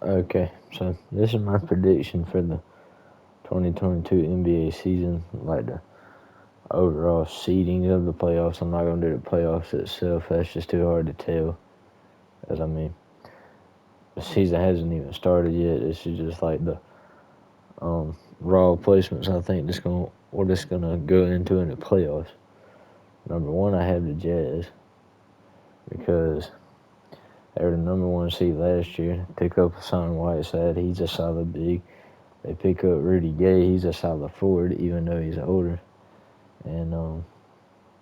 Okay, so this is my prediction for the 2022 NBA season, like the overall seeding of the playoffs. I'm not going to do the playoffs itself. That's just too hard to tell. As I mean, the season hasn't even started yet. This is just like the raw placements. I think we're just gonna go into in the playoffs. Number one, I have the Jazz because they were the number one seed last year. Pick up Hassan Whiteside. He's a solid big. They pick up Rudy Gay. He's a solid forward, even though he's older. And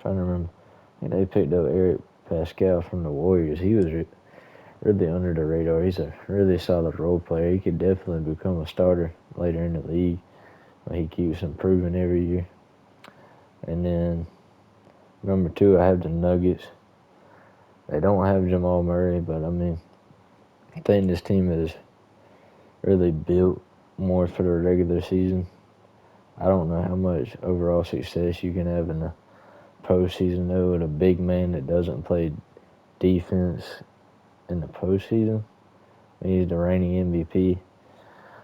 trying to remember, I think they picked up Eric Pascal from the Warriors. He was really under the radar. He's a really solid role player. He could definitely become a starter later in the league. He keeps improving every year. And then number two, I have the Nuggets. They don't have Jamal Murray, but I mean, I think this team is really built more for the regular season. I don't know how much overall success you can have in the postseason though with a big man that doesn't play defense in the postseason. He's the reigning MVP.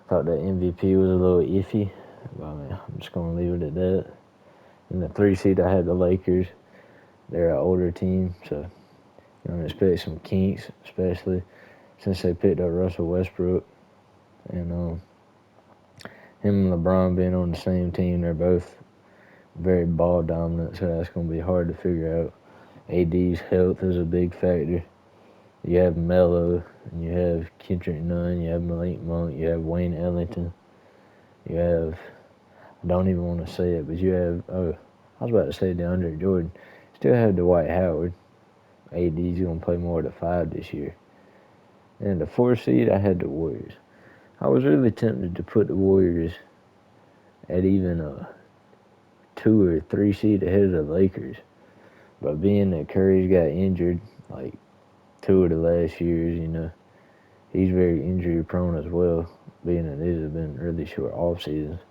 Thought that MVP was a little iffy, but I mean, I'm just gonna leave it at that. In the 3 seed, I had the Lakers. They're an older team, so you know, expect some kinks, especially since they picked up Russell Westbrook and him and LeBron being on the same team. They're both very ball dominant, so that's gonna be hard to figure out. AD's health is a big factor. You have Melo, and you have Kendrick Nunn, you have Malik Monk, you have Wayne Ellington, you have, I don't even want to say it, but you have, I was about to say DeAndre Jordan. Still have Dwight Howard. AD's going to play more at the 5 this year. And the 4 seed, I had the Warriors. I was really tempted to put the Warriors at even a 2 or 3 seed ahead of the Lakers. But being that Curry's got injured, like 2 of the last years, you know, he's very injury prone as well, being that these have been really short off seasons.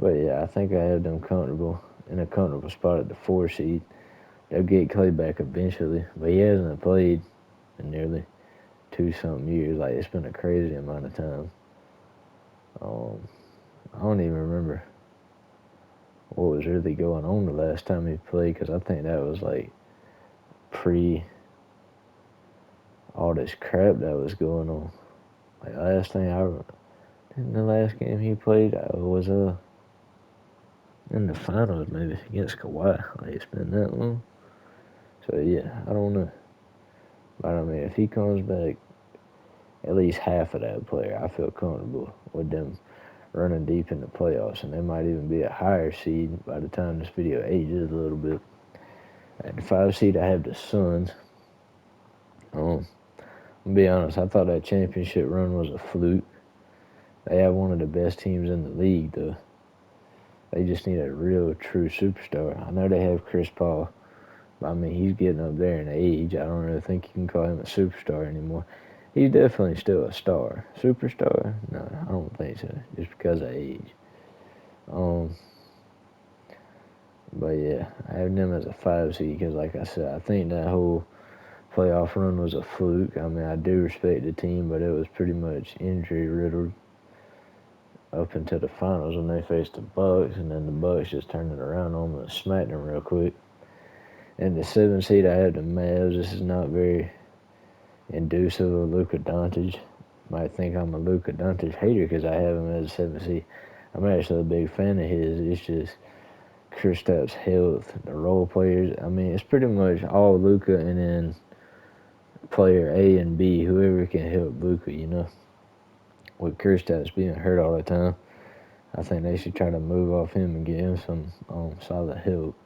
But yeah, I think I have them in a comfortable spot at the 4 seed. They'll get Clay back eventually, but he hasn't played in nearly 2-something years. Like, it's been a crazy amount of time. I don't even remember what was really going on the last time he played, because I think that was like pre all this crap that was going on. Like, the last game he played was in the finals, maybe against Kawhi. Like, it's been that long. So yeah, I don't know. But I mean, if he comes back at least half of that player, I feel comfortable with them running deep in the playoffs, and they might even be a higher seed by the time this video ages a little bit. At the 5 seed, I have the Suns. I'll be honest, I thought that championship run was a fluke. They have one of the best teams in the league, though. They just need a real, true superstar. I know they have Chris Paul, but I mean, he's getting up there in age. I don't really think you can call him a superstar anymore. He's definitely still a star. Superstar? No, I don't think so. Just because of age. But yeah, I have them as a 5 seed because, like I said, I think that whole playoff run was a fluke. I mean, I do respect the team, but it was pretty much injury riddled up until the finals when they faced the Bucks, and then the Bucks just turned it around on them and smacked them real quick. And the 7 seed, I have the Mavs. This is not very inducive of Luka Doncic. Might think I'm a Luka Doncic hater because I have him as a 7 seed. I'm actually a big fan of his. It's just Kristaps' health, the role players. I mean, it's pretty much all Luka and then player A and B, whoever can help Luka, you know. With Kristaps being hurt all the time, I think they should try to move off him and get him some solid help.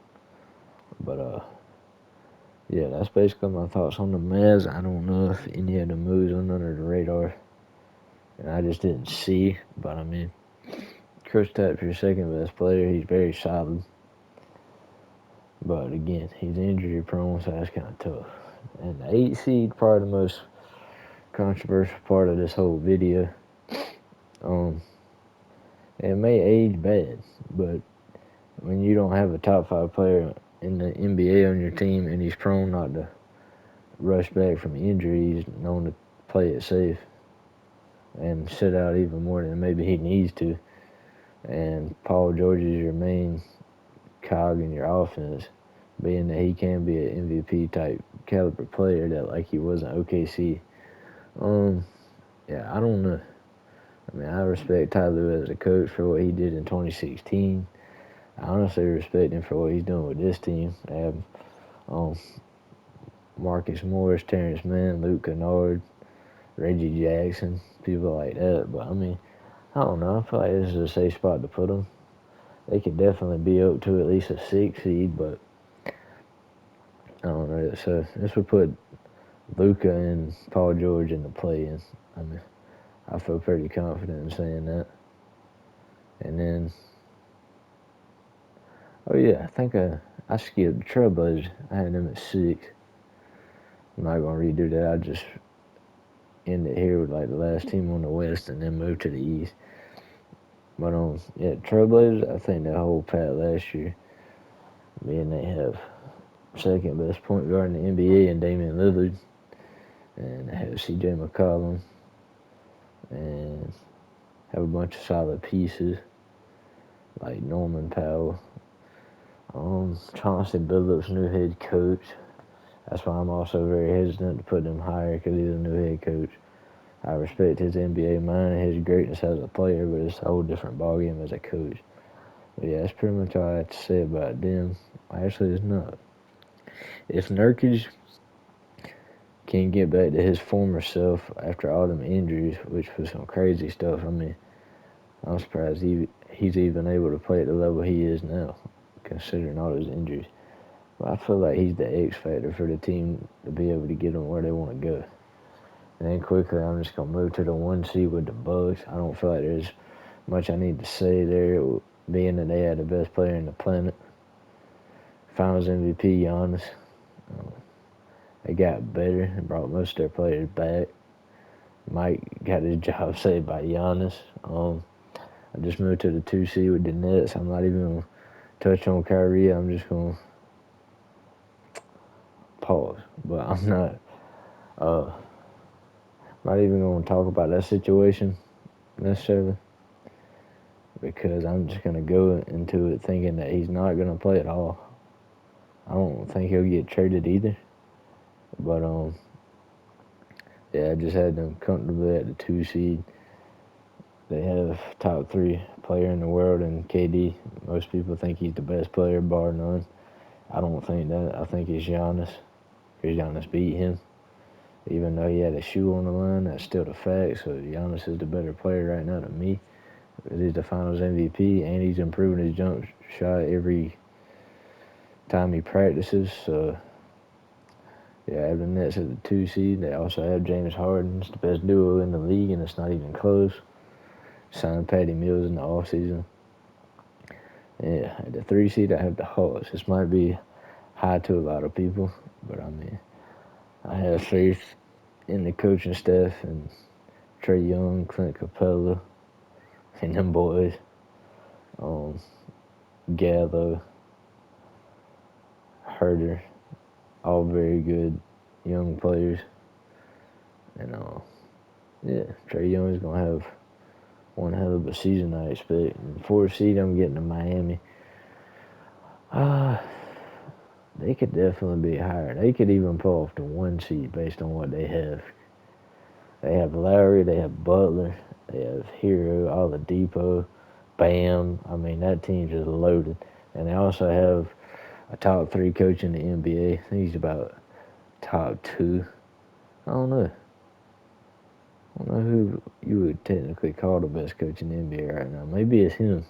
But yeah, that's basically my thoughts on the Mavs. I don't know if any of the moves went under the radar, and I just didn't see. But I mean, Kristaps, your second best player, he's very solid. But again, he's injury prone, so that's kind of tough. And the 8 seed, probably the most controversial part of this whole video. It may age bad, but when you don't have a top 5 player in the NBA on your team and he's prone not to rush back from injury, he's known to play it safe. and sit out even more than maybe he needs to. And Paul George is your main cog in your offense, being that he can be an MVP type caliber player that like he was in OKC. Yeah, I don't know. I mean, I respect Ty Lue as a coach for what he did in 2016. I honestly respect him for what he's doing with this team. They have Marcus Morris, Terrence Mann, Luke Kennard, Reggie Jackson, people like that. But I mean, I don't know. I feel like this is a safe spot to put them. They could definitely be up to at least a 6 seed, but I don't know. So this would put Luka and Paul George in the play-in. I mean, I feel pretty confident in saying that. And then, oh yeah, I think I skipped Trailblazers. I had them at 6. I'm not gonna redo that. I just end it here with like the last team on the West, and then move to the East. But yeah, Trailblazers. I think they hold pat last year, being they have second best point guard in the NBA and Damian Lillard, and they have C.J. McCollum, and have a bunch of solid pieces like Norman Powell. Chauncey Billups, new head coach. That's why I'm also very hesitant to put them higher, because he's a new head coach. I respect his NBA mind and his greatness as a player, but it's a whole different ballgame as a coach. But yeah, that's pretty much all I have to say about them. Actually, it's not. If Nurkic can get back to his former self after all them injuries, which was some crazy stuff, I mean, I'm surprised he's even able to play at the level he is now, considering all those injuries. But I feel like he's the X factor for the team to be able to get them where they want to go. And then quickly, I'm just going to move to the 1 seed with the Bucks. I don't feel like there's much I need to say there, being that they had the best player in the planet. Finals MVP, Giannis. They got better and brought most of their players back. Mike got his job saved by Giannis. I just moved to the 2 seed with the Nets. I'm not even going to touch on Kyrie. I'm just going to pause. But I'm not even going to talk about that situation necessarily, because I'm just going to go into it thinking that he's not going to play at all. I don't think he'll get traded either. But, yeah, I just had them comfortably at the 2 seed. They have top 3 player in the world in KD. Most people think he's the best player, bar none. I don't think that. I think it's Giannis, because Giannis beat him. Even though he had a shoe on the line, that's still the fact. So Giannis is the better player right now to me. He's the Finals MVP, and he's improving his jump shot every time he practices. So yeah, I have the Nets at the 2 seed. They also have James Harden. It's the best duo in the league, and it's not even close. Signed Patty Mills in the offseason. Yeah, at the 3 seed, I have the Hawks. This might be high to a lot of people, but I mean, I have faith in the coaching staff and Trae Young, Clint Capella, and them boys. Gallo, Herder, all very good young players. And yeah, Trae Young is gonna have one hell of a season, I expect. And 4 seed, I'm getting to Miami. They could definitely be higher. They could even pull off the 1 seed based on what they have. They have Lowry, they have Butler, they have Hero, Oladipo, Bam. I mean, that team's just loaded. And they also have a top 3 coach in the NBA. I think he's about top 2. I don't know. I don't know who you would technically call the best coach in the NBA right now. Maybe it's him,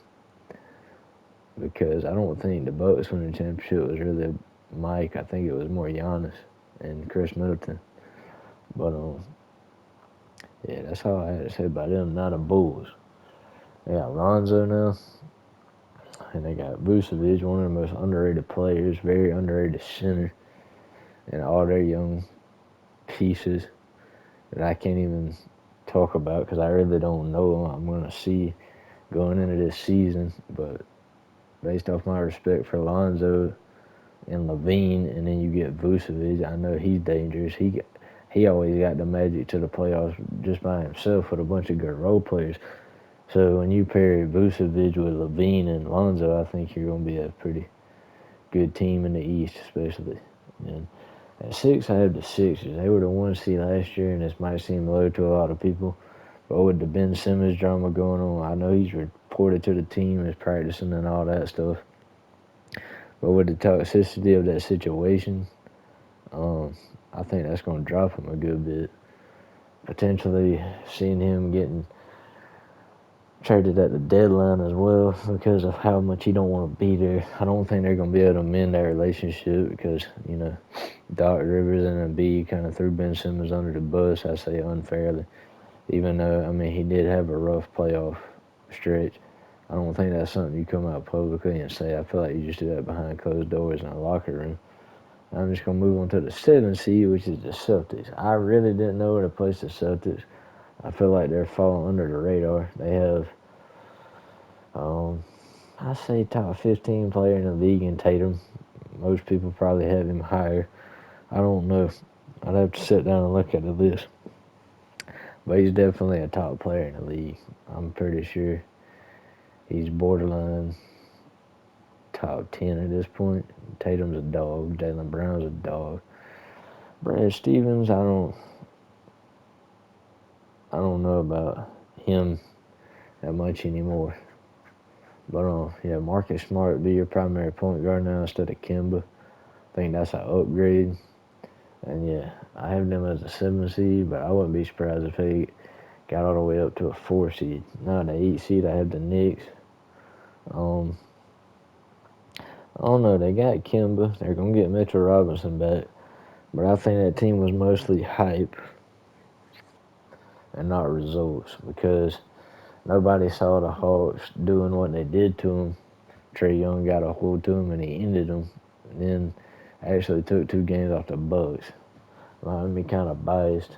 because I don't think the Bucks winning the championship was really Mike. I think it was more Giannis and Chris Middleton. But yeah, that's all I had to say about them. Not the Bulls. They got Lonzo now, and they got Vucevic, one of the most underrated players, very underrated center, and all their young pieces that I can't even talk about because I really don't know them. I'm going to see going into this season, but based off my respect for Lonzo and Levine, and then you get Vucevic, I know he's dangerous. he always got the Magic to the playoffs just by himself with a bunch of good role players. So when you pair Vucevic with Levine and Lonzo, I think you're going to be a pretty good team in the East, especially. And at 6, I have the Sixers. They were the 1 seed last year, and this might seem low to a lot of people. But with the Ben Simmons drama going on, I know he's reported to the team as practicing and all that stuff. But with the toxicity of that situation, I think that's going to drop him a good bit. Potentially seeing him getting traded at the deadline as well because of how much he don't want to be there. I don't think they're going to be able to mend that relationship because, Doc Rivers and Embiid kind of threw Ben Simmons under the bus, I say unfairly. Even though, he did have a rough playoff stretch. I don't think that's something you come out publicly and say. I feel like you just do that behind closed doors in a locker room. I'm just going to move on to the 7th seed, which is the Celtics. I really didn't know where to place the Celtics. I feel like they're falling under the radar. They have, I say top 15 player in the league in Tatum. Most people probably have him higher. I don't know. I'd have to sit down and look at the list. But he's definitely a top player in the league. I'm pretty sure he's borderline top 10 at this point. Tatum's a dog. Jaylen Brown's a dog. Brad Stevens, I don't know about him that much anymore. But Marcus Smart be your primary point guard now instead of Kemba. I think that's an upgrade. And I have them as a 7 seed, but I wouldn't be surprised if they got all the way up to a 4 seed. Now the 8 seed, I have the Knicks. I don't know. They got Kemba. They're gonna get Mitchell Robinson back, but I think that team was mostly hype and not results because nobody saw the Hawks doing what they did to him. Trae Young got a hold to him and he ended them, and then actually took 2 games off the Bucks. I'm kind of biased,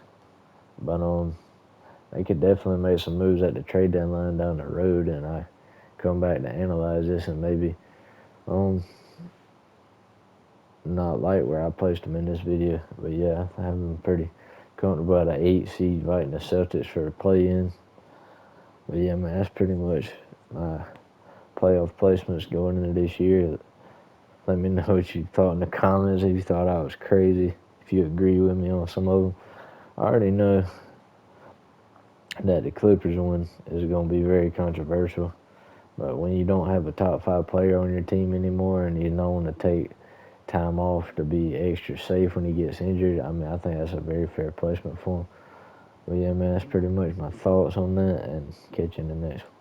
but they could definitely make some moves at the trade deadline down the road, and I come back to analyze this and maybe not like where I placed them in this video. But I have them pretty comfortable at an 8 seed fighting the Celtics for a play-in. But that's pretty much my playoff placements going into this year. Let me know what you thought in the comments, if you thought I was crazy, if you agree with me on some of them. I already know that the Clippers one is going to be very controversial. But when you don't have a top 5 player on your team anymore and you're known to take time off to be extra safe when he gets injured, I think that's a very fair placement for him. But that's pretty much my thoughts on that, and catch you in the next one.